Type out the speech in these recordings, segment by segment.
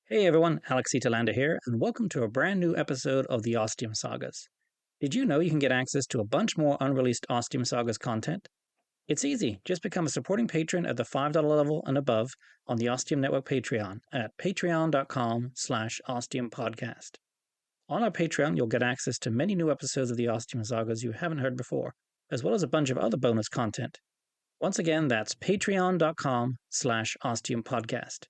Hey everyone, Telander here, and welcome to a brand new episode of the Ostium Sagas. Did you know you can get access to a bunch more unreleased Ostium Sagas content? It's easy, just become a supporting patron at the $5 level and above on the Ostium Network Patreon at patreon.com/ostiumpodcast. On our Patreon, you'll get access to many new episodes of the Ostium Sagas you haven't heard before, as well as a bunch of other bonus content. Once again, that's patreon.com/ostiumpodcast.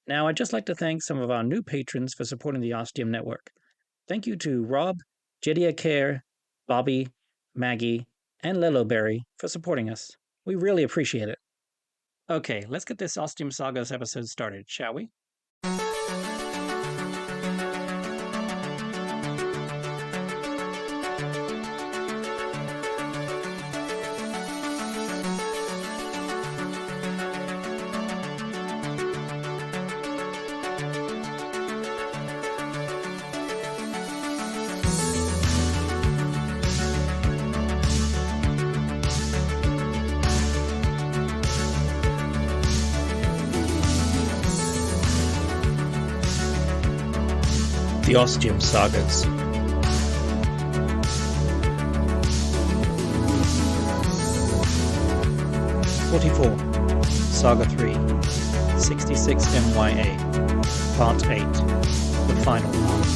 Now, I'd just like to thank some of our new patrons for supporting the Ostium Network. Thank you to Rob, Jedia Care, Bobby, Maggie, and Liloberry for supporting us. We really appreciate it. Okay, let's get this Ostium Sagas episode started, shall we? The Ostium Sagas. '44, Saga 3, 66 MYA, Part 8, the final part.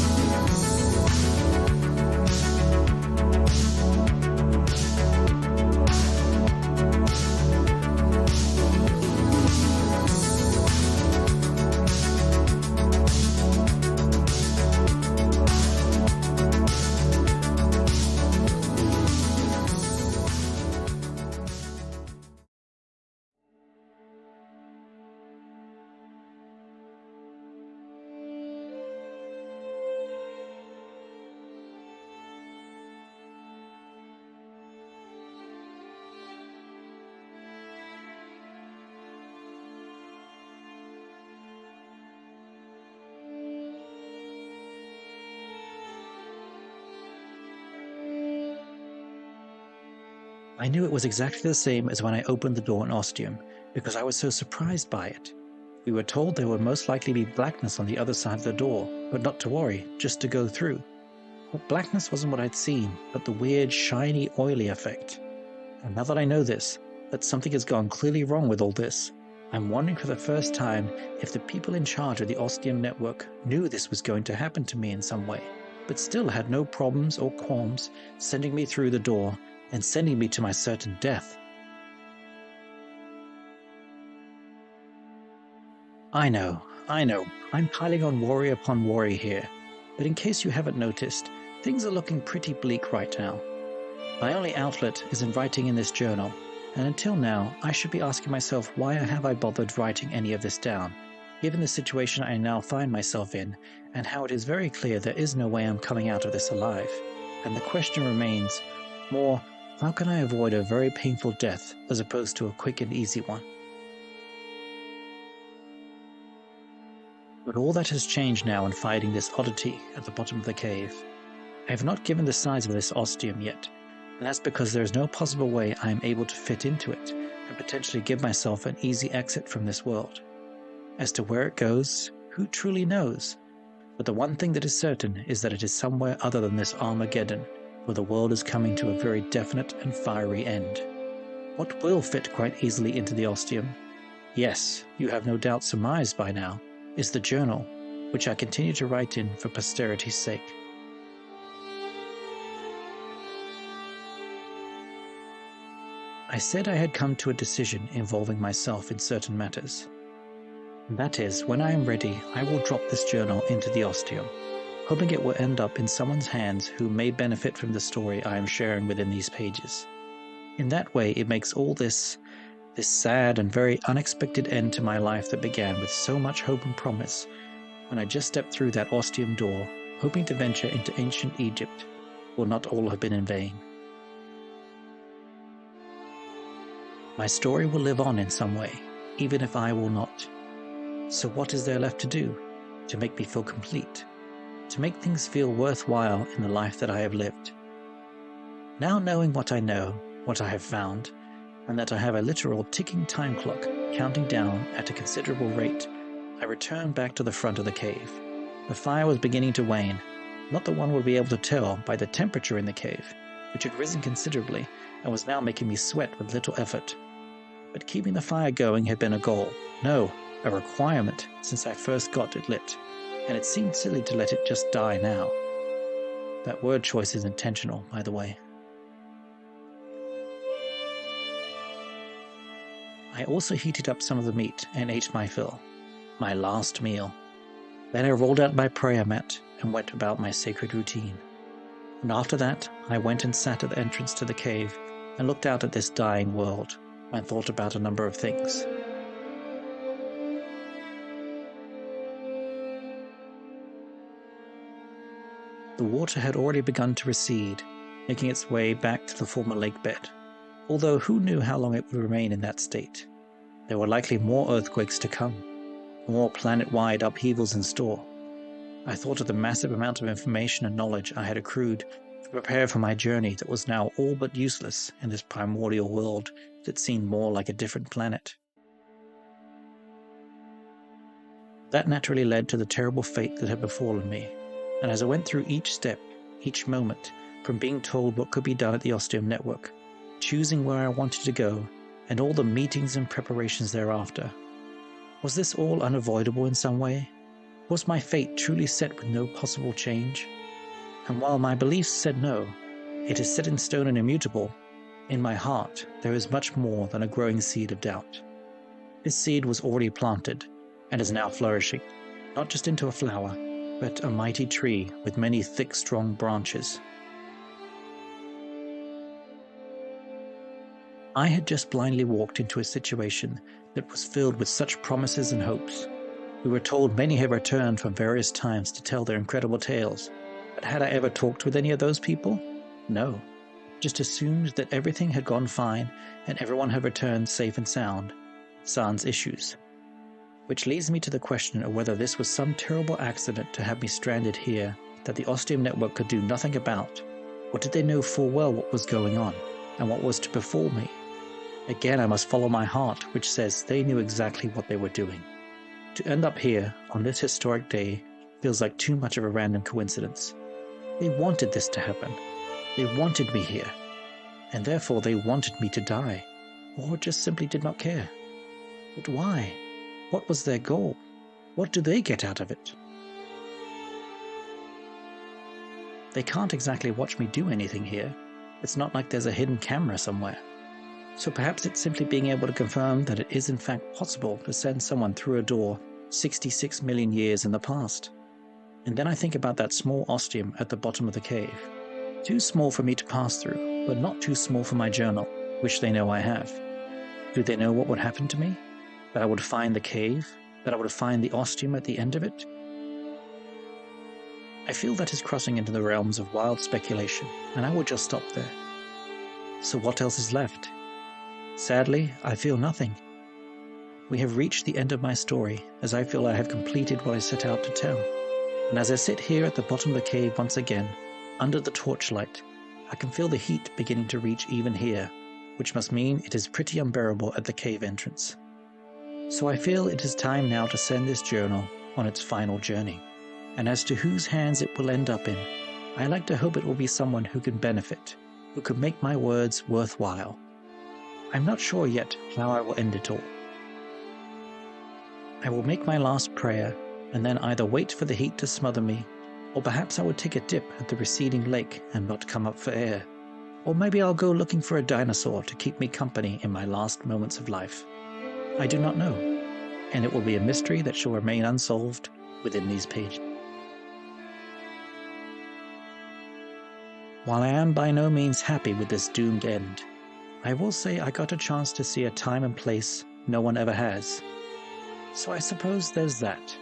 I knew it was exactly the same as when I opened the door in Ostium, because I was so surprised by it. We were told there would most likely be blackness on the other side of the door, but not to worry, just to go through. But blackness wasn't what I'd seen, but the weird, shiny, oily effect. And now that I know this, that something has gone clearly wrong with all this, I'm wondering for the first time if the people in charge of the Ostium network knew this was going to happen to me in some way, but still had no problems or qualms sending me through the door and sending me to my certain death. I know, I'm piling on worry upon worry here, but in case you haven't noticed, things are looking pretty bleak right now. My only outlet is in writing in this journal, and until now, I should be asking myself why have I bothered writing any of this down, given the situation I now find myself in, and how it is very clear there is no way I'm coming out of this alive. And the question remains, more, how can I avoid a very painful death as opposed to a quick and easy one? But all that has changed now in finding this oddity at the bottom of the cave. I have not given the size of this ostium yet, and that's because there is no possible way I am able to fit into it and potentially give myself an easy exit from this world. As to where it goes, who truly knows? But the one thing that is certain is that it is somewhere other than this Armageddon, where the world is coming to a very definite and fiery end. What will fit quite easily into the ostium? Yes, you have no doubt surmised by now, is the journal, which I continue to write in for posterity's sake. I said I had come to a decision involving myself in certain matters. That is, when I am ready, I will drop this journal into the ostium, hoping it will end up in someone's hands who may benefit from the story I am sharing within these pages. In that way, it makes all this sad and very unexpected end to my life that began with so much hope and promise when I just stepped through that ostium door, hoping to venture into ancient Egypt, will not all have been in vain. My story will live on in some way, even if I will not. So what is there left to do to make me feel complete? To make things feel worthwhile in the life that I have lived? Now knowing what I know, what I have found, and that I have a literal ticking time clock counting down at a considerable rate, I returned back to the front of the cave. The fire was beginning to wane. Not that one would be able to tell by the temperature in the cave, which had risen considerably and was now making me sweat with little effort. But keeping the fire going had been a goal, no, a requirement since I first got it lit, and it seemed silly to let it just die now. That word choice is intentional, by the way. I also heated up some of the meat and ate my fill, my last meal. Then I rolled out my prayer mat and went about my sacred routine. And after that, I went and sat at the entrance to the cave and looked out at this dying world and thought about a number of things. The water had already begun to recede, making its way back to the former lake bed, although who knew how long it would remain in that state. There were likely more earthquakes to come, more planet-wide upheavals in store. I thought of the massive amount of information and knowledge I had accrued to prepare for my journey that was now all but useless in this primordial world that seemed more like a different planet. That naturally led to the terrible fate that had befallen me, and as I went through each step, each moment, from being told what could be done at the Ostium Network, choosing where I wanted to go, and all the meetings and preparations thereafter, was this all unavoidable in some way? Was my fate truly set with no possible change? And while my beliefs said no, it is set in stone and immutable, in my heart there is much more than a growing seed of doubt. This seed was already planted, and is now flourishing, not just into a flower, but a mighty tree with many thick, strong branches. I had just blindly walked into a situation that was filled with such promises and hopes. We were told many had returned from various times to tell their incredible tales, but had I ever talked with any of those people? No. Just assumed that everything had gone fine and everyone had returned safe and sound, sans issues. Which leads me to the question of whether this was some terrible accident to have me stranded here that the Ostium Network could do nothing about, or did they know full well what was going on and what was to befall me? Again, I must follow my heart, which says they knew exactly what they were doing. To end up here, on this historic day, feels like too much of a random coincidence. They wanted this to happen. They wanted me here. And therefore they wanted me to die. Or just simply did not care. But why? What was their goal? What do they get out of it? They can't exactly watch me do anything here. It's not like there's a hidden camera somewhere. So perhaps it's simply being able to confirm that it is in fact possible to send someone through a door 66 million years in the past. And then I think about that small ostium at the bottom of the cave. Too small for me to pass through, but not too small for my journal, which they know I have. Do they know what would happen to me? That I would find the cave? That I would find the ostium at the end of it? I feel that is crossing into the realms of wild speculation, and I will just stop there. So what else is left? Sadly, I feel nothing. We have reached the end of my story, as I feel I have completed what I set out to tell. And as I sit here at the bottom of the cave once again, under the torchlight, I can feel the heat beginning to reach even here, which must mean it is pretty unbearable at the cave entrance. So I feel it is time now to send this journal on its final journey. And as to whose hands it will end up in, I like to hope it will be someone who can benefit, who can make my words worthwhile. I'm not sure yet how I will end it all. I will make my last prayer, and then either wait for the heat to smother me, or perhaps I will take a dip at the receding lake and not come up for air. Or maybe I'll go looking for a dinosaur to keep me company in my last moments of life. I do not know, and it will be a mystery that shall remain unsolved within these pages. While I am by no means happy with this doomed end, I will say I got a chance to see a time and place no one ever has. So I suppose there's that.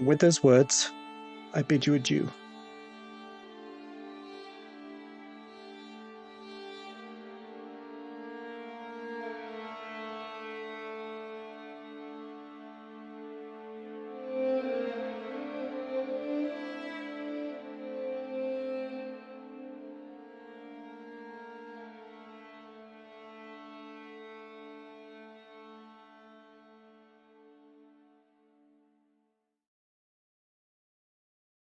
With those words, I bid you adieu.